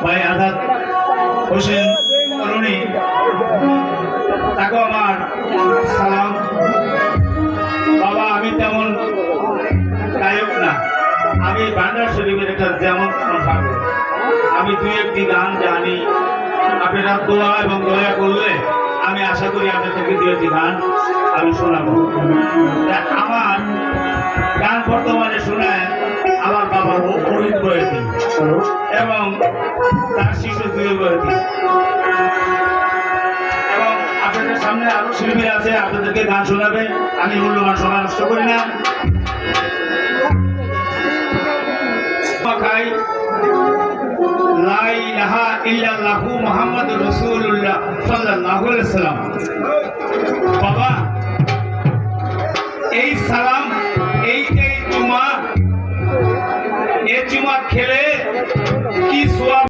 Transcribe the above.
ভাই আজাদ হোসেন তরুণী, তাকে আমার সালাম। বাবা, আমি তেমন গায়ক না, আমি ভান্ডার শরীফের একটা যেমন থাকবো, আমি দুই একটি গান জানি। আপনারা দোয়া এবং দয়া করলে আমি আশা করি আপনাদেরকে দুই একটি গান আমি শোনাবো। আমার গান বর্তমানে শোনায় আমার বাবা অরিত বয়সী এবং তার শিশু জুয়েল বয়সী, এবং আপনাদের সামনে আরো শিল্পী আছে, আপনাদেরকে গান শোনাবে। আমি মূল্যবান সময় নষ্ট করি না। লা ইলাহা ইল্লাল্লাহু মুহাম্মাদুর রাসূলুল্লাহ সাল্লাল্লাহু আলাইহি ওয়াসাল্লাম। বাবা, এই সালাম, এই যে চুমা, এই চুমা খেলে কি সোয়াব